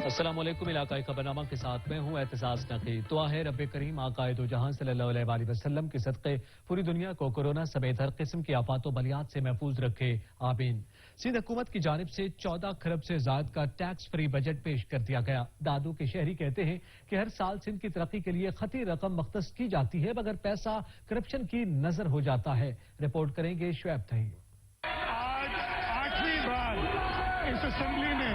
السلام علیکم، علاقائی خبرنامہ کے ساتھ میں ہوں اعتزاز نقی۔ دعا ہے رب کریم آقائے دو جہاں صلی اللہ علیہ وآلہ وسلم کے صدقے پوری دنیا کو کورونا سمیت ہر قسم کی آفات و بلیات سے محفوظ رکھے، آمین۔ سندھ حکومت کی جانب سے 14 کھرب سے زائد کا ٹیکس فری بجٹ پیش کر دیا گیا۔ دادو کے شہری کہتے ہیں کہ ہر سال سندھ کی ترقی کے لیے خطی رقم مختص کی جاتی ہے، مگر پیسہ کرپشن کی نظر ہو جاتا ہے۔ رپورٹ کریں گے شعیب تھیم۔ آج 8ویں بار اس اسمبلی میں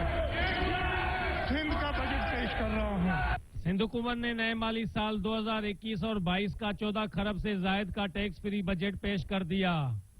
سندھ کا بجٹ پیش کر رہا ہوں۔ سندھ حکومت نے نئے مالی سال 2021 اور 22 کا 14 کھرب سے زائد کا ٹیکس فری بجٹ پیش کر دیا۔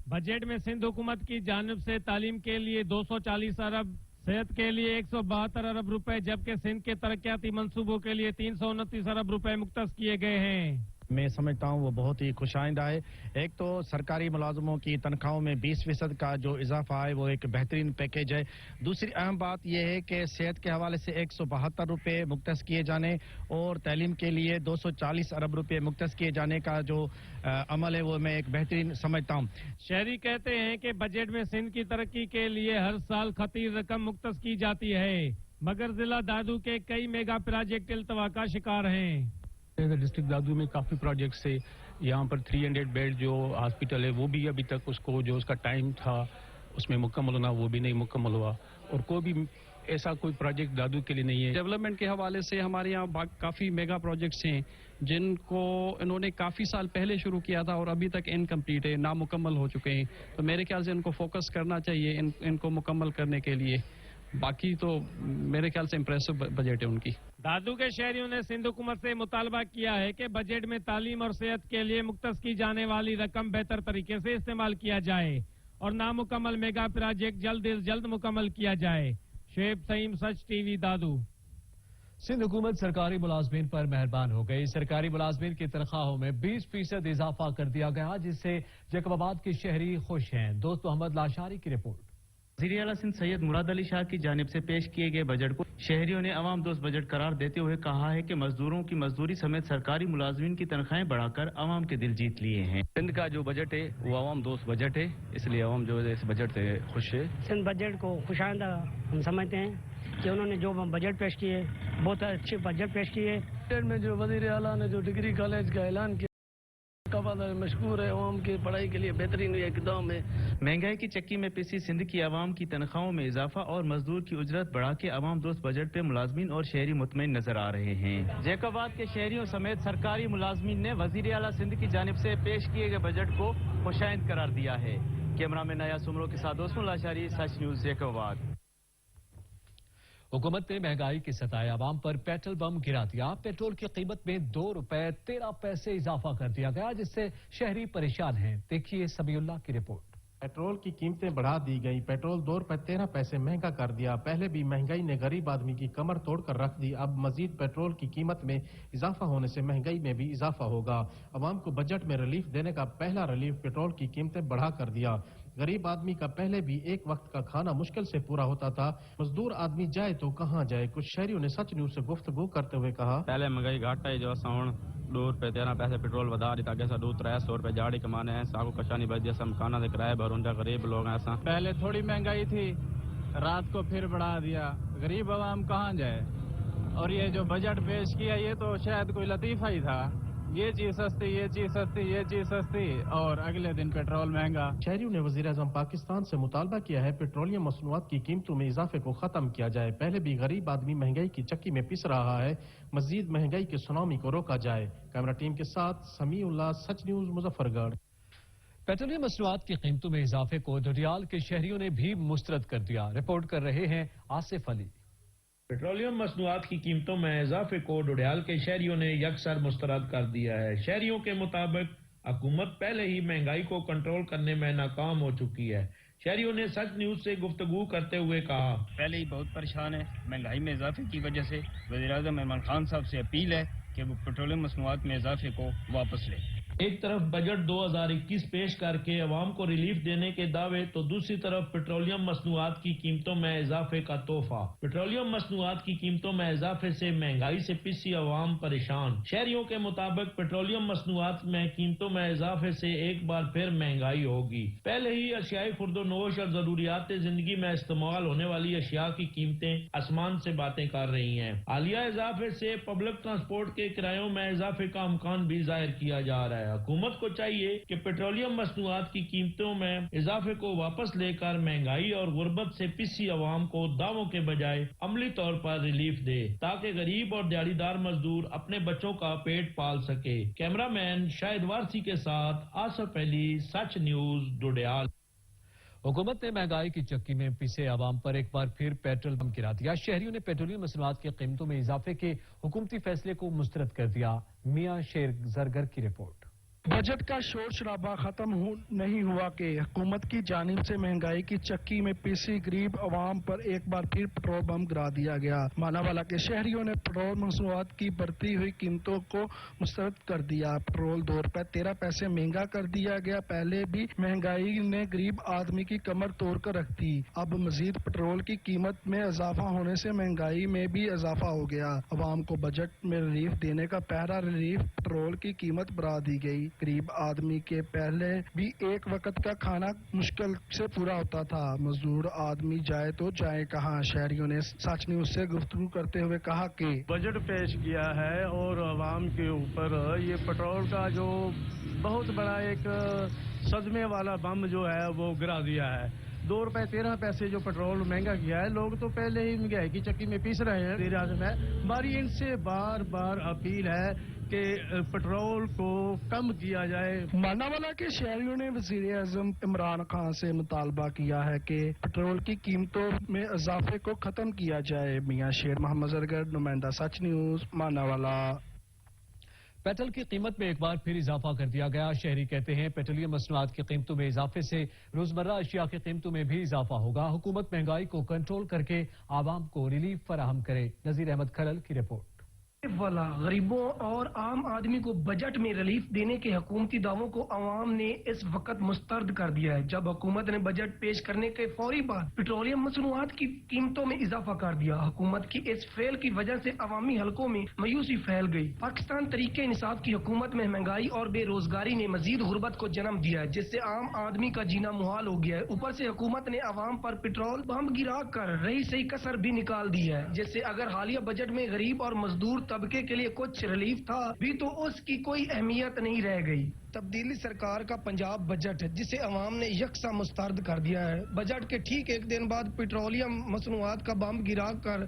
بجٹ میں سندھ حکومت کی جانب سے تعلیم کے لیے 240 ارب، صحت کے لیے 172 ارب روپے، جبکہ سندھ کے ترقیاتی منصوبوں کے لیے 329 ارب روپے مختص کیے گئے ہیں۔ میں سمجھتا ہوں وہ بہت ہی خوش آئندہ ہے۔ ایک تو سرکاری ملازموں کی تنخواہوں میں 20% کا جو اضافہ ہے وہ ایک بہترین پیکیج ہے۔ دوسری اہم بات یہ ہے کہ صحت کے حوالے سے 172 روپے مختص کیے جانے اور تعلیم کے لیے 240 ارب روپے مختص کیے جانے کا جو عمل ہے وہ میں ایک بہترین سمجھتا ہوں۔ شہری کہتے ہیں کہ بجٹ میں سندھ کی ترقی کے لیے ہر سال خطیر رقم مختص کی جاتی ہے، مگر ضلع دادو کے کئی میگا پروجیکٹ التوا کا شکار ہیں۔ ڈسٹرکٹ دادو میں کافی پروجیکٹس ہے۔ یہاں پر 300 بیڈ جو ہاسپٹل ہے وہ بھی ابھی تک اس کو جو اس کا ٹائم تھا اس میں مکمل ہونا وہ بھی نہیں مکمل ہوا، اور کوئی بھی ایسا کوئی پروجیکٹ دادو کے لیے نہیں ہے۔ ڈیولپمنٹ کے حوالے سے ہمارے یہاں کافی میگا پروجیکٹس ہیں جن کو انہوں نے کافی سال پہلے شروع کیا تھا اور ابھی تک انکمپلیٹ ہے، نامکمل ہو چکے ہیں، تو میرے خیال سے ان کو فوکس کرنا چاہیے ان کو مکمل کرنے کے لیے۔ باقی تو میرے خیال سے امپریسو بجٹ ہے ان کی۔ دادو کے شہریوں نے سندھ حکومت سے مطالبہ کیا ہے کہ بجٹ میں تعلیم اور صحت کے لیے مختص کی جانے والی رقم بہتر طریقے سے استعمال کیا جائے اور نامکمل میگا پروجیکٹ جلد از جلد مکمل کیا جائے۔ شعیب تھیم، سچ ٹی وی، دادو۔ سندھ حکومت سرکاری ملازمین پر مہربان ہو گئی۔ سرکاری ملازمین کی تنخواہوں میں 20% اضافہ کر دیا گیا، جس سے جیکب آباد کے شہری خوش ہیں۔ دوست محمد لاشاری کی رپورٹ۔ وزیر اعلیٰ سندھ سید مراد علی شاہ کی جانب سے پیش کیے گئے بجٹ کو شہریوں نے عوام دوست بجٹ قرار دیتے ہوئے کہا ہے کہ مزدوروں کی مزدوری سمیت سرکاری ملازمین کی تنخواہیں بڑھا کر عوام کے دل جیت لیے ہیں۔ سندھ کا جو بجٹ ہے وہ عوام دوست بجٹ ہے، اس لیے عوام جو ہے اس بجٹ سے خوش ہے۔ سندھ بجٹ کو خوش آئندہ ہم سمجھتے ہیں کہ انہوں نے جو بجٹ پیش کیے بہت اچھے بجٹ پیش کیے۔ بجٹ میں جو وزیر اعلیٰ نے جو ڈگری کالج کا اعلان کیا مشکور ہے، عوام کی پڑھائی کے لیے بہترین اقدام ہے۔ مہنگائی کی چکی میں پیسی سندھ کی عوام کی تنخواہوں میں اضافہ اور مزدور کی اجرت بڑھا کے عوام دوست بجٹ پہ ملازمین اور شہری مطمئن نظر آ رہے ہیں۔ جیکب آباد کے شہریوں سمیت سرکاری ملازمین نے وزیر اعلیٰ سندھ کی جانب سے پیش کیے گئے بجٹ کو خوشائند قرار دیا ہے۔ کیمرہ مین نیا سمرو کے ساتھ دوست لاشاری، سچ نیوز، جیکب آباد۔ حکومت نے مہنگائی کے ستائے عوام پر پیٹرول بم گرا دیا۔ پیٹرول کی قیمت میں 2 روپے 13 پیسے اضافہ کر دیا گیا، جس سے شہری پریشان ہیں۔ دیکھیے سمیع اللہ کی رپورٹ۔ پیٹرول کی قیمتیں بڑھا دی گئی۔ پیٹرول 2 روپے 13 پیسے مہنگا کر دیا۔ پہلے بھی مہنگائی نے غریب آدمی کی کمر توڑ کر رکھ دی، اب مزید پیٹرول کی قیمت میں اضافہ ہونے سے مہنگائی میں بھی اضافہ ہوگا۔ عوام کو بجٹ میں ریلیف دینے کا پہلا ریلیف پیٹرول کی قیمتیں بڑھا کر دیا۔ غریب آدمی کا پہلے بھی ایک وقت کا کھانا مشکل سے پورا ہوتا تھا، مزدور آدمی جائے تو کہاں جائے۔ کچھ شہریوں نے سچ نیوز سے گفتگو کرتے ہوئے کہا، پہلے مہنگائی گھٹ ہے جو اساں ہن 2 روپے 13 پیسے پیٹرول ودا دیتا کہ 200-300 روپے جاڑی کمانے ہیں، ساکو کشانی بچ جیسا مکانہ سے کرائے بھرون جا غریب لوگ ہیں اساں۔ پہلے تھوڑی مہنگائی تھی، رات کو پھر بڑھا دیا، غریب عوام کہاں جائے۔ اور یہ جو بجٹ پیش کیا یہ تو شاید کوئی لطیفہ ہی تھا، یہ چیز سستی، یہ چیز سستی، یہ چیز سستی، اور اگلے دن پیٹرول مہنگا۔ شہریوں نے وزیر اعظم پاکستان سے مطالبہ کیا ہے پیٹرولیم مصنوعات کی قیمتوں میں اضافے کو ختم کیا جائے۔ پہلے بھی غریب آدمی مہنگائی کی چکی میں پس رہا ہے، مزید مہنگائی کے سونامی کو روکا جائے۔ کیمرہ ٹیم کے ساتھ سمیع اللہ، سچ نیوز، مظفر گڑھ۔ پیٹرولیم مصنوعات کی قیمتوں میں اضافے کو دھوریال کے شہریوں نے بھی مسترد کر دیا۔ رپورٹ کر رہے ہیں آصف علی۔ پیٹرولیم مصنوعات کی قیمتوں میں اضافے کو ڈوڈیال کے شہریوں نے یکسر مسترد کر دیا ہے۔ شہریوں کے مطابق حکومت پہلے ہی مہنگائی کو کنٹرول کرنے میں ناکام ہو چکی ہے۔ شہریوں نے سچ نیوز سے گفتگو کرتے ہوئے کہا، پہلے ہی بہت پریشان ہے مہنگائی میں اضافے کی وجہ سے۔ وزیر اعظم عمران خان صاحب سے اپیل ہے کہ وہ پیٹرولیم مصنوعات میں اضافے کو واپس لیں۔ ایک طرف بجٹ 2021 پیش کر کے عوام کو ریلیف دینے کے دعوے تو دوسری طرف پیٹرولیم مصنوعات کی قیمتوں میں اضافے کا تحفہ۔ پیٹرولیم مصنوعات کی قیمتوں میں اضافے سے مہنگائی سے پسی عوام پریشان۔ شہریوں کے مطابق پیٹرولیم مصنوعات میں قیمتوں میں اضافے سے ایک بار پھر مہنگائی ہوگی۔ پہلے ہی اشیاء خرد و نوش اور ضروریات زندگی میں استعمال ہونے والی اشیاء کی قیمتیں آسمان سے باتیں کر رہی ہیں۔ حالیہ اضافے سے پبلک ٹرانسپورٹ کے کرایوں میں اضافے کا امکان بھی ظاہر کیا جا رہا ہے۔ حکومت کو چاہیے کہ پیٹرولیم مصنوعات کی قیمتوں میں اضافے کو واپس لے کر مہنگائی اور غربت سے پسی عوام کو دعووں کے بجائے عملی طور پر ریلیف دے تاکہ غریب اور دیہڑی دار مزدور اپنے بچوں کا پیٹ پال سکے۔ کیمرہ مین شاہد وارسی کے ساتھ آصف علی، سچ نیوز، ڈوڈیال۔ حکومت نے مہنگائی کی چکی میں پسے عوام پر ایک بار پھر پیٹرول بم گرا دیا۔ شہریوں نے پیٹرولیم مصنوعات کی قیمتوں میں اضافے کے حکومتی فیصلے کو مسترد کر دیا۔ میاں شیر زرگر کی رپورٹ۔ بجٹ کا شور شرابہ ختم نہیں ہوا کہ حکومت کی جانب سے مہنگائی کی چکی میں پیسی غریب عوام پر ایک بار پھر پیٹرول بم گرا دیا گیا۔ ماناوالا کے شہریوں نے پیٹرول مصنوعات کی بڑھتی ہوئی قیمتوں کو مسترد کر دیا۔ پیٹرول 2 روپے 13 پیسے مہنگا کر دیا گیا۔ پہلے بھی مہنگائی نے غریب آدمی کی کمر توڑ کر رکھ دی، اب مزید پیٹرول کی قیمت میں اضافہ ہونے سے مہنگائی میں بھی اضافہ ہو گیا۔ عوام کو بجٹ میں ریلیف دینے کا پہلا ریلیف پیٹرول کی قیمت بڑھا دی گئی۔ غریب آدمی کے پہلے بھی ایک وقت کا کھانا مشکل سے پورا ہوتا تھا، مزدور آدمی جائے تو جائے کہاں۔ شہریوں نے سچ نیوز سے گفتگو کرتے ہوئے کہا کہ بجٹ پیش کیا ہے اور عوام کے اوپر یہ پیٹرول کا جو بہت بڑا ایک صدمے والا بم جو ہے وہ گرا دیا ہے۔ 2 روپے 13 پیسے جو پیٹرول مہنگا کیا ہے، لوگ تو پہلے ہی مہنگائی کی چکی میں پیس رہے ہیں۔ ہماری ان سے بار بار اپیل ہے کہ پیٹرول کو کم کیا جائے۔ ماناوالا کے شہریوں نے وزیر اعظم عمران خان سے مطالبہ کیا ہے کہ پیٹرول کی قیمتوں میں اضافے کو ختم کیا جائے۔ میاں شیر محمد زرگر، نمائندہ سچ نیوز، ماناوالا۔ پیٹرول کی قیمت میں ایک بار پھر اضافہ کر دیا گیا۔ شہری کہتے ہیں پیٹرولیم مصنوعات کی قیمتوں میں اضافے سے روزمرہ اشیاء کی قیمتوں میں بھی اضافہ ہوگا۔ حکومت مہنگائی کو کنٹرول کر کے عوام کو ریلیف فراہم کرے۔ نذیر احمد کھلل کی رپورٹ۔ والا غریبوں اور عام آدمی کو بجٹ میں ریلیف دینے کے حکومتی دعووں کو عوام نے اس وقت مسترد کر دیا ہے، جب حکومت نے بجٹ پیش کرنے کے فوری بعد پیٹرولیم مصنوعات کی قیمتوں میں اضافہ کر دیا۔ حکومت کی اس فعل کی وجہ سے عوامی حلقوں میں مایوسی پھیل گئی۔ پاکستان تحریک انصاف کی حکومت میں مہنگائی اور بے روزگاری نے مزید غربت کو جنم دیا ہے، جس سے عام آدمی کا جینا محال ہو گیا ہے۔ اوپر سے حکومت نے عوام پر پیٹرول بم گرا کر رہی سہی کسر بھی نکال دی ہے، جس سے اگر حالیہ بجٹ میں غریب اور مزدور طبقے کے لیے کچھ ریلیف تھا بھی تو اس کی کوئی اہمیت نہیں رہ گئی۔ تبدیلی سرکار کا پنجاب بجٹ جسے عوام نے یکساں مسترد کر دیا ہے۔ بجٹ کے ٹھیک ایک دن بعد پیٹرولیم مصنوعات کا بم گرا کر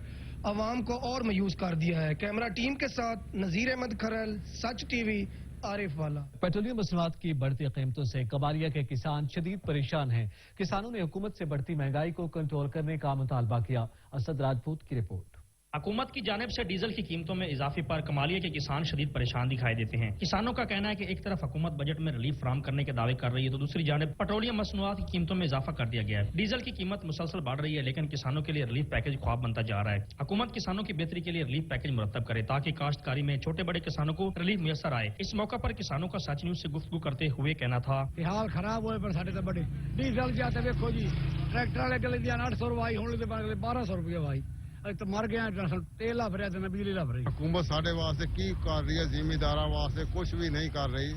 عوام کو اور مایوس کر دیا ہے۔ کیمرہ ٹیم کے ساتھ نذیر احمد کھرل، سچ ٹی وی، عارف والا۔ پیٹرولیم مصنوعات کی بڑھتی قیمتوں سے کمالیہ کے کسان شدید پریشان ہیں۔ کسانوں نے حکومت سے بڑھتی مہنگائی کو کنٹرول کرنے کا مطالبہ کیا۔ اسد راجپوت کی رپورٹ۔ حکومت کی جانب سے ڈیزل کی قیمتوں میں اضافے پر کمالیہ کے کسان شدید پریشان دکھائی دیتے ہیں۔ کسانوں کا کہنا ہے کہ ایک طرف حکومت بجٹ میں ریلیف فراہم کرنے کے دعوے کر رہی ہے تو دوسری جانب پیٹرولیم مصنوعات کی قیمتوں میں اضافہ کر دیا گیا ہے۔ ڈیزل کی قیمت مسلسل بڑھ رہی ہے، لیکن کسانوں کے لیے ریلیف پیکج خواب بنتا جا رہا ہے۔ حکومت کسانوں کی بہتری کے لیے ریلیف پیکج مرتب کرے تاکہ کاشتکاری میں چھوٹے بڑے کسانوں کو ریلیف میسر آئے۔ اس موقع پر کسانوں کا سچ نیوز سے گفتگو کرتے ہوئے کہنا تھا، حال خراب ہوئے پر ساڈے تے بڑے ڈیزل جاتے دیکھو جی، ٹریکٹر والے گلے دیا 800 روپے ہون دے 1200 روپے بھائی، تو مر گیا تیل لا فریا تے بجلی لا فری۔ حکومت ساڈے واسطے کی کر رہی ہے؟ زمینداراں واسطے کچھ بھی نہیں کر رہی،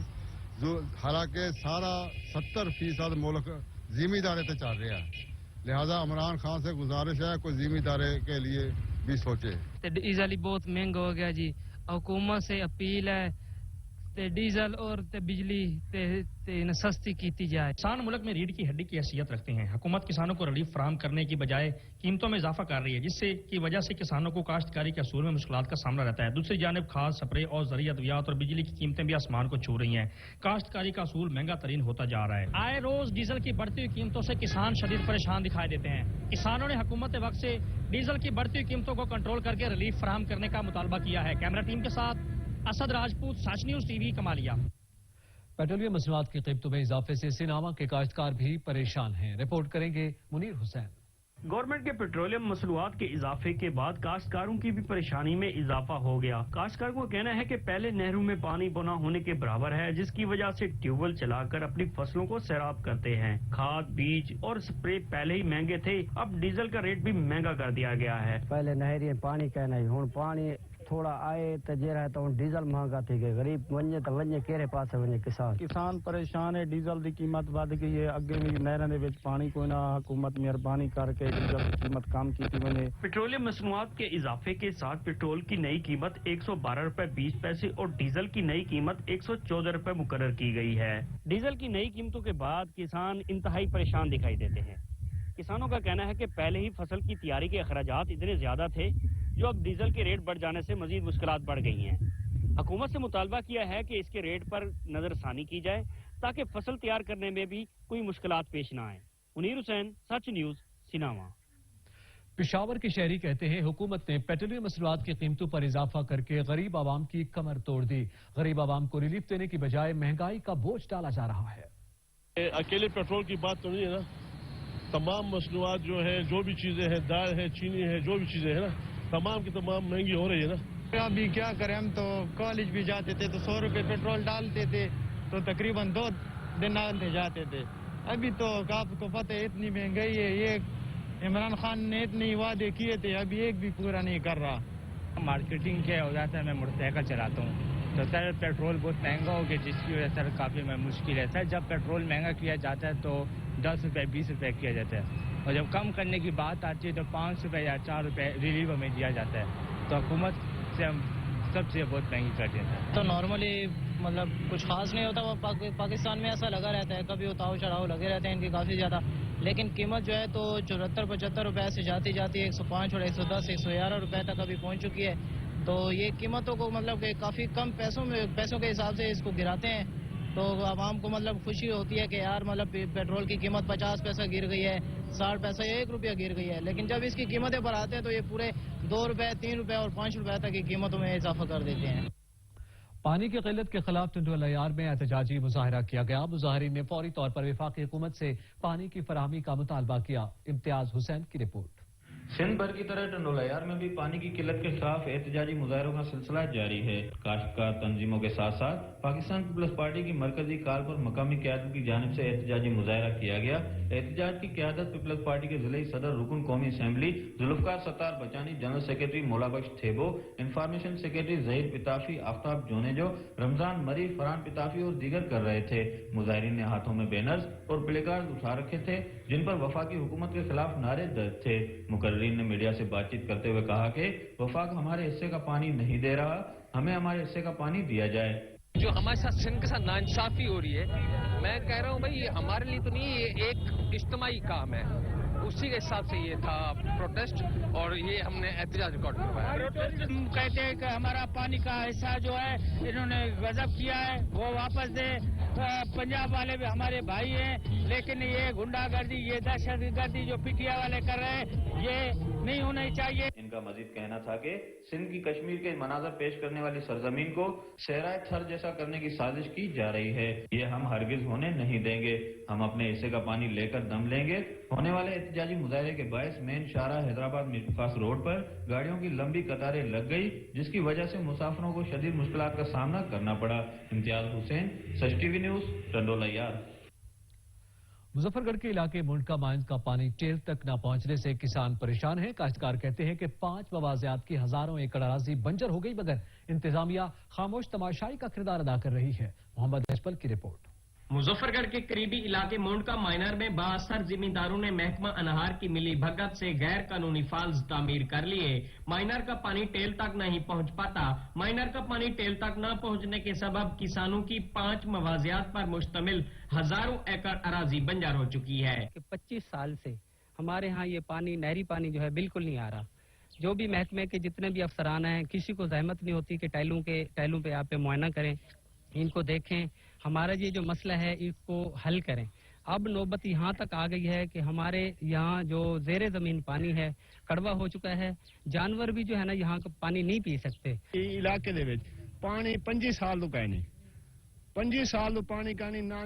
حالانکہ سارا 70% ملک زمیندارے تے چل رہا ہے۔ لہذا عمران خان سے گزارش ہے کوئی زمیندارے کے لیے بھی سوچے۔ ڈیزل ہی بہت مہنگا ہو گیا جی، حکومت سے اپیل ہے ڈیزل اور بجلی سستی کیتی جائے۔ کسان ملک میں ریڑھ کی ہڈی کی حیثیت رکھتے ہیں۔ حکومت کسانوں کو ریلیف فراہم کرنے کی بجائے قیمتوں میں اضافہ کر رہی ہے، جس سے کی وجہ سے کسانوں کو کاشتکاری کے اصول میں مشکلات کا سامنا رہتا ہے۔ دوسری جانب کھاد، سپرے اور زرعی ادویات اور بجلی کی قیمتیں بھی آسمان کو چھو رہی ہیں۔ کاشتکاری کا اصول مہنگا ترین ہوتا جا رہا ہے۔ آئے روز ڈیزل کی بڑھتی ہوئی قیمتوں سے کسان شدید پریشان دکھائی دیتے ہیں۔ کسانوں نے حکومت وقت سے ڈیزل کی بڑھتی ہوئی قیمتوں کو کنٹرول کر کے ریلیف فراہم کرنے کا مطالبہ کیا ہے۔ کیمرہ ٹیم کے ساتھ اسد راجپوت، سچ نیوز ٹی وی، کمالیہ۔ پیٹرولیم مصنوعات کی قیمتوں میں اضافے سے سیناما کے کاشتکار بھی پریشان ہیں۔ رپورٹ کریں گے منیر حسین۔ گورنمنٹ کے پیٹرولیم مصنوعات کے اضافے کے بعد کاشتکاروں کی بھی پریشانی میں اضافہ ہو گیا۔ کاشتکاروں کا کہنا ہے کہ پہلے نہروں میں پانی بنا ہونے کے برابر ہے، جس کی وجہ سے ٹیوب ویل چلا کر اپنی فصلوں کو سیراب کرتے ہیں۔ کھاد، بیج اور سپرے پہلے ہی مہنگے تھے، اب ڈیزل کا ریٹ بھی مہنگا کر دیا گیا ہے۔ پہلے نہری پانی کہنا ہی ہوں پانی تھوڑا آئے تو جی رہا تو ڈیزل مہنگا تھی گئی، غریب ونجے تو ونجے کہڑے پاس ونجے کسان پریشان ہے، ڈیزل دی قیمت ود گئی ہے، اگے بھی نہراں دے وچ پانی کوئی نہ، حکومت مہربانی کر کے ڈیزل کی قیمت کم کیتی ونے۔ پیٹرولیم مصنوعات کے اضافے کے ساتھ پیٹرول کی نئی قیمت 112 روپے 20 پیسے اور ڈیزل کی نئی قیمت 114 روپے مقرر کی گئی ہے۔ ڈیزل کی نئی قیمتوں کے بعد کسان انتہائی پریشان دکھائی دیتے ہیں۔ کسانوں کا کہنا ہے کہ پہلے ہی فصل کی تیاری کے اخراجات اتنے زیادہ تھے، جو اب ڈیزل کے ریٹ بڑھ جانے سے مزید مشکلات بڑھ گئی ہیں۔ حکومت سے مطالبہ کیا ہے کہ اس کے ریٹ پر نظر ثانی کی جائے تاکہ فصل تیار کرنے میں بھی کوئی مشکلات پیش نہ آئیں۔ منیر حسین، سچ نیوز، سیناوا۔ پشاور کے شہری کہتے ہیں حکومت نے پیٹرولیم مصنوعات کی قیمتوں پر اضافہ کر کے غریب عوام کی کمر توڑ دی۔ غریب عوام کو ریلیف دینے کی بجائے مہنگائی کا بوجھ ڈالا جا رہا ہے۔ اکیلے پیٹرول کی بات تو نہیں ہے نا، تمام مصنوعات جو ہے، جو بھی چیزیں ہیں، دال ہے، چینی ہے، جو بھی چیزیں ہیں نا، تمام کی تمام مہنگی ہو رہی ہے نا۔ ابھی کیا کریں، ہم تو کالج بھی جاتے تھے تو 100 روپے پیٹرول ڈالتے تھے تو تقریباً 2 دن آتے جاتے تھے۔ ابھی تو آپ کو پتہ ہے اتنی مہنگائی ہے، یہ عمران خان نے اتنے وعدے کیے تھے، ابھی ایک بھی پورا نہیں کر رہا۔ مارکیٹنگ کیا ہو جاتا ہے، میں موٹر سائیکل چلاتا ہوں تو سر پیٹرول بہت مہنگا ہو گیا، جس کی وجہ سے سر کافی مشکل ہے۔ سر جب پیٹرول مہنگا کیا جاتا ہے تو 10 روپے 20 روپے کیا جاتا ہے، اور جب کم کرنے کی بات آتی ہے تو 5 روپے یا 4 روپے ریلیف ہمیں دیا جاتا ہے، تو حکومت سے ہم سب سے بہت مہنگی کر دیتے ہیں۔ تو نارملی مطلب کچھ خاص نہیں ہوتا، وہ پاکستان میں ایسا لگا رہتا ہے، کبھی اتاؤ چڑھاؤ لگے رہتے ہیں ان کی کافی زیادہ، لیکن قیمت جو ہے تو 74-75 روپے سے جاتی جاتی ہے 105 اور 110 111 روپے تک ابھی پہنچ چکی ہے۔ تو یہ قیمتوں کو مطلب کہ کافی کم پیسوں کے حساب سے اس کو گراتے ہیں، تو عوام کو مطلب خوشی ہوتی ہے کہ یار مطلب پیٹرول کی قیمت 50 پیسہ گر گئی ہے، 60 پیسہ یا 1 روپیہ گر گئی ہے، لیکن جب اس کی قیمتیں بڑھاتے ہیں تو یہ پورے 2 روپے 3 روپے اور 5 روپے تک کی قیمتوں میں اضافہ کر دیتے ہیں۔ پانی کی قلت کے خلاف ٹنڈو الیار میں احتجاجی مظاہرہ کیا گیا۔ مظاہرین نے فوری طور پر وفاقی حکومت سے پانی کی فراہمی کا مطالبہ کیا۔ امتیاز حسین کی رپورٹ۔ سندھ بھر کی طرح ٹنڈو الیار میں بھی پانی کی قلت کے خلاف احتجاجی مظاہروں کا سلسلہ جاری ہے۔ کاشتکار تنظیموں کے ساتھ ساتھ پاکستان پیپلز پارٹی کی مرکزی کال پر مقامی قیادت کی جانب سے احتجاجی مظاہرہ کیا گیا۔ احتجاج کی قیادت پیپلز پارٹی کے ضلعی صدر رکن قومی اسمبلی ذوالفقار ستار بچانی، جنرل سیکرٹری مولا بخش تھیبو، انفارمیشن سیکرٹری ظہیر پتافی، آفتاب جونیجو، رمضان مری، فرحان پتافی اور دیگر کر رہے تھے۔ مظاہرین نے ہاتھوں میں بینرز اور پلے کارڈ اٹھا رکھے تھے جن پر وفاقی حکومت کے خلاف نعرے درج تھے۔ مقررین نے میڈیا سے بات چیت کرتے ہوئے کہا کہ وفاق ہمارے حصے کا پانی نہیں دے رہا، ہمیں ہمارے حصے کا پانی دیا جائے۔ جو ہمارے ساتھ سندھ کے ساتھ ناانصافی ہو رہی ہے، میں کہہ رہا ہوں بھائی یہ ہمارے لیے تو نہیں، یہ ایک اجتماعی کام ہے، اسی کے حساب سے یہ تھا پروٹیسٹ اور یہ ہم نے احتجاج ریکارڈ کروایا۔ کہتے ہیں کہ ہمارا پانی کا حصہ جو ہے انہوں نے غضب کیا ہے وہ واپس دے۔ پنجاب والے بھی ہمارے بھائی ہیں، لیکن یہ گنڈا گردی، یہ دہشت گردی جو پی ٹی آئی والے کر رہے ہیں یہ نہیں ہونی چاہیے۔ ان کا مزید کہنا تھا کہ سندھ کی کشمیر کے مناظر پیش کرنے والی سرزمین کو صحرائے تھر جیسا کرنے کی سازش کی جا رہی ہے، یہ ہم ہرگز ہونے نہیں دیں گے، ہم اپنے حصے کا پانی لے کر دم لیں گے۔ ہونے والے احتجاجی مظاہرے کے باعث مین شاہراہ حیدرآباد میرپاس روڈ پر گاڑیوں کی لمبی قطاریں لگ گئی، جس کی وجہ سے مسافروں کو شدید مشکلات کا سامنا کرنا پڑا۔ امتیاز حسین، سچ TV V news, Tando الیار۔ Muzaffar گڑھ کے علاقے منڈکا مائنز کا پانی ٹیل تک نہ پہنچنے سے کسان پریشان ہیں۔ کاشتکار کہتے ہیں کہ 5 مواضعات کی ہزاروں ایکڑ اراضی بنجر ہو گئی، مگر انتظامیہ خاموش تماشائی کا کردار ادا کر رہی ہے۔ محمد اشپل کی رپورٹ۔ مظفر گڑھ کے قریبی علاقے مونڈکا مائنر میں بااثر زمینداروں نے محکمہ انہار کی ملی بھگت سے غیر قانونی فالز تعمیر کر لیے۔ مائنر کا پانی ٹیل تک نہیں پہنچ پاتا۔ مائنر کا پانی ٹیل تک نہ پہنچنے کے سبب کسانوں کی 5 مواضعات پر مشتمل ہزاروں ایکڑ اراضی بنجر ہو چکی ہے۔ 25 سال سے ہمارے ہاں یہ پانی، نہری پانی جو ہے بالکل نہیں آ رہا۔ جو بھی محکمے کے جتنے بھی افسران ہیں، کسی کو زحمت نہیں ہوتی کہ ٹائلوں پہ آپ معائنہ کریں، ان کو دیکھیں، ہمارا یہ جو مسئلہ ہے اس کو حل کریں۔ اب نوبت یہاں تک آ گئی ہے کہ ہمارے یہاں جو زیر زمین پانی ہے کڑوا ہو چکا ہے، جانور بھی جو ہے نا یہاں کا پانی نہیں پی سکتے۔ علاقے دے وچ پانی 25 سال تو کہیں نہیں، 25 سال تو پانی کا نہیں، نہ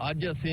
ਅੱਜ ਅਸੀਂ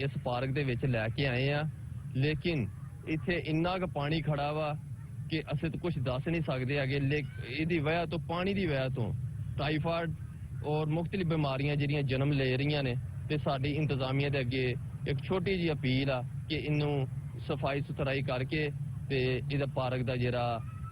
ਇਸ ਪਾਰਕ ਦੇ ਵਿੱਚ ਲੈ ਕੇ ਆਏ ਆ, ਲੇਕਿਨ ਇੱਥੇ ਇੰਨਾ ਕੁ ਪਾਣੀ ਖੜਾ ਵਾ ਕਿ ਅਸੀਂ ਤਾਂ ਕੁਝ ਦੱਸ ਨਹੀਂ ਸਕਦੇ ਹੈਗੇ। ਇਹਦੀ ਵਜ੍ਹਾ ਤੋਂ, ਪਾਣੀ ਦੀ ਵਜ੍ਹਾ ਤੋਂ ਟਾਈਫਾਇਡ ਔਰ ਮੁxtਲਿਫ ਬਿਮਾਰੀਆਂ ਜਿਹੜੀਆਂ ਜਨਮ ਲੈ ਰਹੀਆਂ ਨੇ ਤੇ ਸਾਡੀ ਇੰਤਜ਼ਾਮੀਆ ਦੇ ਅੱਗੇ ਇੱਕ ਛੋਟੀ ਜਿਹੀ ਅਪੀਲ ਆ ਕਿ ਇਹਨੂੰ ਸਫਾਈ ਸੁਥਰਾਈ ਕਰਕੇ ਤੇ ਇਹਦਾ ਪਾਰਕ ਦਾ ਜਿਹੜਾ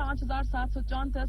5,734,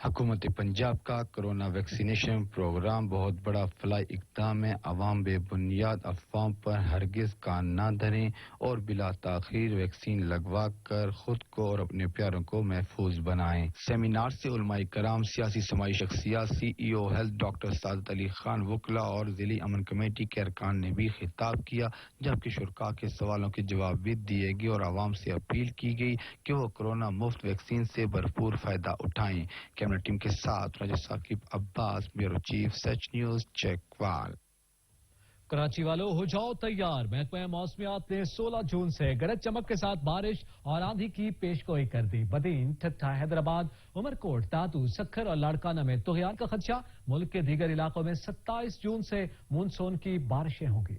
حکومت پنجاب کا کورونا ویکسینیشن پروگرام بہت بڑا فلاحی اقدام ہے. عوام بے بنیاد افواہوں پر ہرگز کان نہ دھریں اور بلا تاخیر ویکسین لگوا کر خود کو اور اپنے پیاروں کو محفوظ بنائیں. سیمینار سے علماء کرام، سیاسی سماجی شخصیات، سی ای او ہیلتھ ڈاکٹر سعادت علی خان، وکلاء اور ضلعی امن کمیٹی کے ارکان نے بھی خطاب کیا، جبکہ شرکاء کے سوالوں کے جواب بھی دیے گئے اور عوام سے اپیل کی گئی کہ وہ کورونا مفت ویکسین سے بھرپور فائدہ اٹھائیں. کیمرہ ٹیم کے ساتھ راجہ ثاقب عباس، بیورو چیف، سچ نیوز، چیکوال. کراچی والوں ہو جاؤ تیار. محکمہ موسمیات نے 16 جون سے گرج چمک کے ساتھ بارش اور آندھی کی پیشگوئی کر دی. بدین، ٹھٹھا، حیدرآباد، عمرکوٹ، دادو، سکھر اور لاڑکانہ میں طغیان کا خدشہ. ملک کے دیگر علاقوں میں 27 جون سے مونسون کی بارشیں ہوں گی.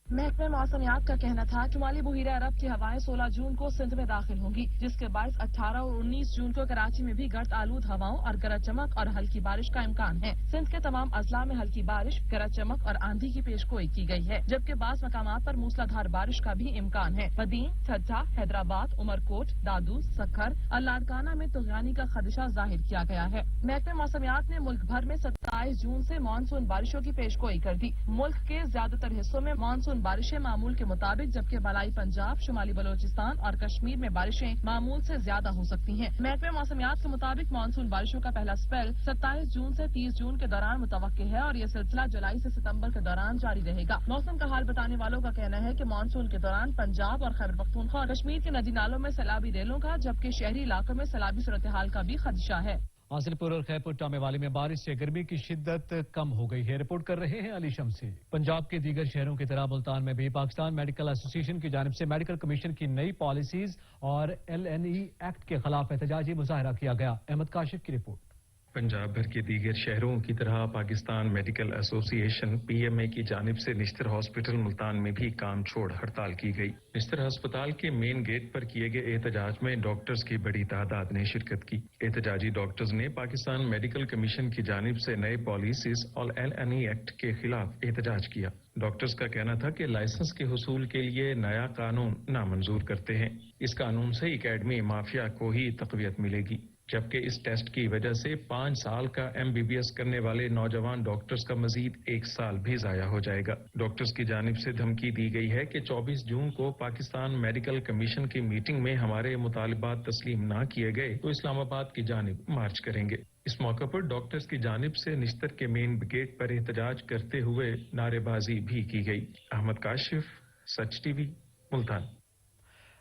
محکمہ موسمیات کا کہنا تھا شمالی بحیرہ عرب کی ہوائیں 16 جون کو سندھ میں داخل ہوں گی، جس کے باعث 18 اور 19 جون کو کراچی میں بھی گرد آلود ہواؤں اور گرج چمک اور ہلکی بارش کا امکان ہے. سندھ کے تمام اضلاع میں ہلکی بارش، گرج چمک اور آندھی کی پیشگوئی کی گئی ہے، جبکہ بعض مقامات پر موسلادھار بارش کا بھی امکان ہے. بدین، ٹھٹھا، حیدرآباد، عمرکوٹ، دادو، سکھر اور لاڑکانہ میں طغیانی کا خدشہ ظاہر کیا گیا ہے. محکمہ موسمیات نے ملک بھر میں 27 جون سے مانسون بارشوں کی پیشگوئی کر دی. ملک کے زیادہ تر حصوں میں مانسون بارشیں معمول کے مطابق، جبکہ بالائی پنجاب، شمالی بلوچستان اور کشمیر میں بارشیں معمول سے زیادہ ہو سکتی ہیں. محکمہ موسمیات کے مطابق مانسون بارشوں کا پہلا اسپیل 27 جون سے 30 جون کے دوران متوقع ہے اور یہ سلسلہ جولائی سے ستمبر کے دوران جاری رہے گا. موسم کا حال بتانے والوں کا کہنا ہے کہ مانسون کے دوران پنجاب اور خیبر پختونخوا اور کشمیر کے ندی نالوں میں سیلابی ریلوں کا، جبکہ شہری علاقوں میں سیلابی صورتحال کا بھی خدشہ ہے. حاصل پور اور خیبر ٹامے والی میں بارش سے گرمی کی شدت کم ہو گئی ہے. رپورٹ کر رہے ہیں علی شمسی. پنجاب کے دیگر شہروں کی طرح ملتان میں بھی پاکستان میڈیکل ایسوسی ایشن کی جانب سے میڈیکل کمیشن کی نئی پالیسیز اور LNE ایکٹ کے خلاف احتجاجی مظاہرہ کیا گیا. احمد کاشف کی رپورٹ. پنجاب بھر کے دیگر شہروں کی طرح پاکستان میڈیکل ایسوسی ایشن PMA کی جانب سے نشتر ہاسپٹل ملتان میں بھی کام چھوڑ ہڑتال کی گئی. نشتر ہسپتال کے مین گیٹ پر کیے گئے احتجاج میں ڈاکٹرز کی بڑی تعداد نے شرکت کی. احتجاجی ڈاکٹرز نے پاکستان میڈیکل کمیشن کی جانب سے نئے پالیسیز اور LNE ایکٹ کے خلاف احتجاج کیا. ڈاکٹرز کا کہنا تھا کہ لائسنس کے حصول کے لیے نیا قانون نامنظور کرتے ہیں. اس قانون سے اکیڈمی مافیا کو ہی تقویت ملے گی، جبکہ اس ٹیسٹ کی وجہ سے 5 سال کا MBBS کرنے والے نوجوان ڈاکٹرز کا مزید 1 سال بھی ضائع ہو جائے گا. ڈاکٹرز کی جانب سے دھمکی دی گئی ہے کہ 24 جون کو پاکستان میڈیکل کمیشن کی میٹنگ میں ہمارے مطالبات تسلیم نہ کیے گئے تو اسلام آباد کی جانب مارچ کریں گے. اس موقع پر ڈاکٹرز کی جانب سے نشتر کے مین گیٹ پر احتجاج کرتے ہوئے نعرے بازی بھی کی گئی. احمد کاشف، سچ ٹی وی، ملتان.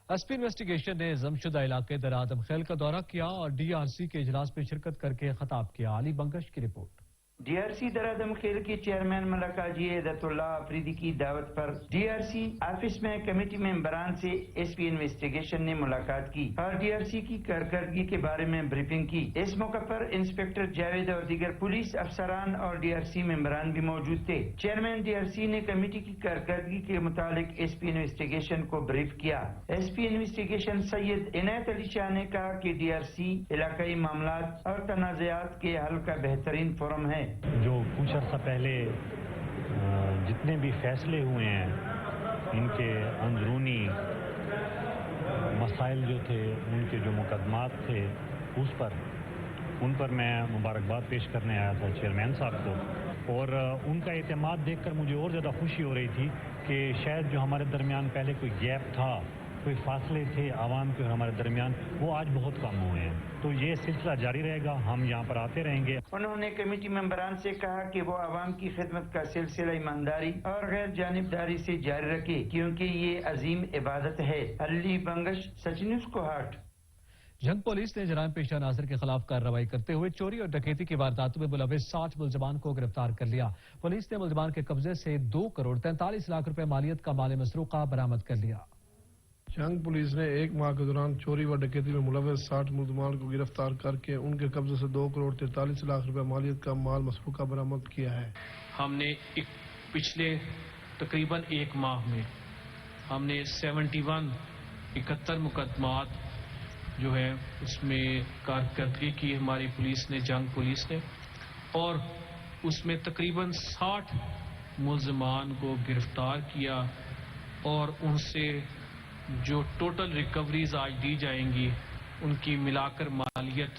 SP انویسٹیگیشن نے ضم شدہ علاقے درآدم خیل کا دورہ کیا اور DRC کے اجلاس میں شرکت کر کے خطاب کیا. علی بنگش کی رپورٹ. DRC درآدم خیل کے چیئرمین ملک حاجی عزت اللہ آفریدی کی دعوت پر DRC آفس میں کمیٹی ممبران سے SP انویسٹیگیشن نے ملاقات کی اور DRC کی کارکردگی کے بارے میں بریفنگ کی. اس موقع پر انسپکٹر جاوید اور دیگر پولیس افسران اور DRC ممبران بھی موجود تھے. چیئرمین DRC نے کمیٹی کی کارکردگی کے متعلق SP انویسٹیگیشن کو بریف کیا. SP انویسٹیگیشن سید عنایت علی شاہ نے کہا کہ DRC علاقائی معاملات اور تنازعات کے حل کا بہترین فورم ہے. جو کچھ عرصہ پہلے جتنے بھی فیصلے ہوئے ہیں ان کے اندرونی مسائل جو تھے، ان کے جو مقدمات تھے، ان پر میں مبارکباد پیش کرنے آیا تھا چیئرمین صاحب کو، اور ان کا اعتماد دیکھ کر مجھے اور زیادہ خوشی ہو رہی تھی کہ شاید جو ہمارے درمیان پہلے کوئی گیپ تھا، کوئی فاصلے تھے عوام کے اور ہمارے درمیان، وہ آج بہت کم ہوئے ہیں. تو یہ سلسلہ جاری رہے گا، ہم یہاں پر آتے رہیں گے. انہوں نے کمیٹی ممبران سے کہا کہ وہ عوام کی خدمت کا سلسلہ ایمانداری اور غیر جانبداری سے جاری رکھے، کیونکہ یہ عظیم عبادت ہے. علی بنگش، سچ نیوز، کوہاٹ. جنگ پولیس نے جرائم پیشہ عناصر کے خلاف کارروائی کرتے ہوئے چوری اور ڈکیتی کی وارداتوں میں ملوث 60 ملزمان کو گرفتار کر لیا. پولیس نے ملزمان کے قبضے سے 2 کروڑ 43 لاکھ روپے مالیت کا مال مسروقہ برآمد کر لیا. جنگ پولیس نے 1 ماہ کے دوران چوری و ڈکیتی میں ملوث 60 ملزمان کو گرفتار کر کے ان کے قبضے سے 2 کروڑ 43 لاکھ روپے مالیت کا مال مسروقہ برآمد کیا ہے. ہم نے پچھلے تقریباً 1 ماہ میں ہم نے 71 مقدمات جو ہیں اس میں کارکردگی کی ہماری پولیس نے، جنگ پولیس نے، اور اس میں تقریباً 60 ملزمان کو گرفتار کیا اور ان سے جو ٹوٹل ریکوریز آج دی جائیں گی ان کی ملا کر مالیت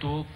2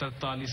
43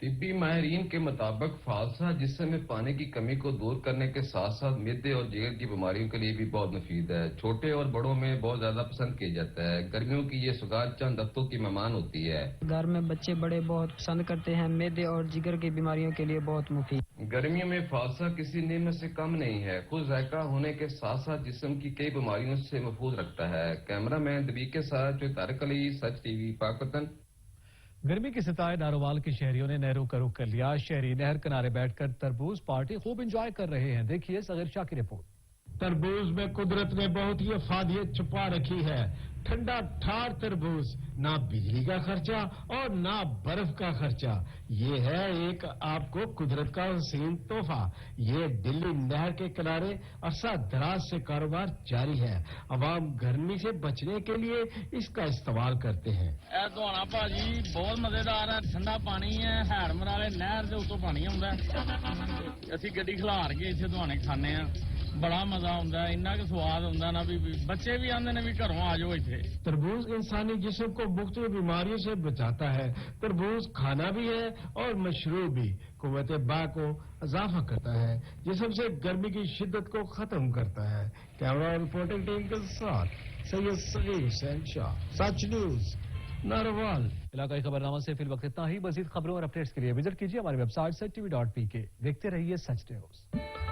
طبی ماہرین کے مطابق فالسا جسم میں پانی کی کمی کو دور کرنے کے ساتھ ساتھ معدے اور جگر کی بیماریوں کے لیے بھی بہت مفید ہے. چھوٹے اور بڑوں میں بہت زیادہ پسند کیا جاتا ہے. گرمیوں کی یہ سوگات چند ہفتوں کی مہمان ہوتی ہے. گھر میں بچے بڑے بہت پسند کرتے ہیں. معدے اور جگر کی بیماریوں کے لیے بہت مفید. گرمیوں میں فالسا کسی نعمت سے کم نہیں ہے. خود ذائقہ ہونے کے ساتھ ساتھ جسم کی کئی بیماریوں سے محفوظ رکھتا ہے. کیمرہ مین دبی کے ساتھ طارق علی، سچ ٹی وی، پاکستان. گرمی کے ستائے نارووال کے شہریوں نے نہروں کا رخ کر لیا. شہری نہر کنارے بیٹھ کر تربوز پارٹی خوب انجوائے کر رہے ہیں. دیکھیے صغیر شاہ کی رپورٹ. تربوز میں قدرت نے بہت ہی افادیت چھپا رکھی ہے. ٹھنڈا ٹھار تربوز، نہ بجلی کا خرچہ اور نہ برف کا خرچہ. یہ ہے ایک آپ کو قدرت کا حسین تحفہ. یہ دلی نہر کے کنارے عرصہ دراز سے کاروبار جاری ہے. عوام گرمی سے بچنے کے لیے اس کا استعمال کرتے ہیں. دہانا بھاجی بہت مزیدار ہے. ٹھنڈا پانی ہے. ہیڑ مرالے نہر کے اتوں پانی آتا ہے. اسی گڈی کھلار کے اتنے دہانے کھانے ہیں. بڑا مزہ آتا ہے. اتنا کہ سواد آتا نا بھی بچے بھی آتے ہیں بھی گھروں آ جاؤ اتنے. تربوز انسانی جسم کو مختلف بیماریوں سے بچاتا ہے. تربوز کھانا بھی ہے اور مشروب بھی. قوت باہ کو اضافہ کرتا ہے. جسم سے گرمی کی شدت کو ختم کرتا ہے. کیمرہ رپورٹنگ ٹیم کے ساتھ سید صغیر حسین شاہ، سچ نیوز، ناروال. علاقائی خبرنامہ سے فی الوقت اتنا ہی. مزید خبروں اور اپڈیٹس کے لیے وزٹ کیجیے ہماری ویب سائٹ sachTV.pk. دیکھتے رہیے سچ نیوز.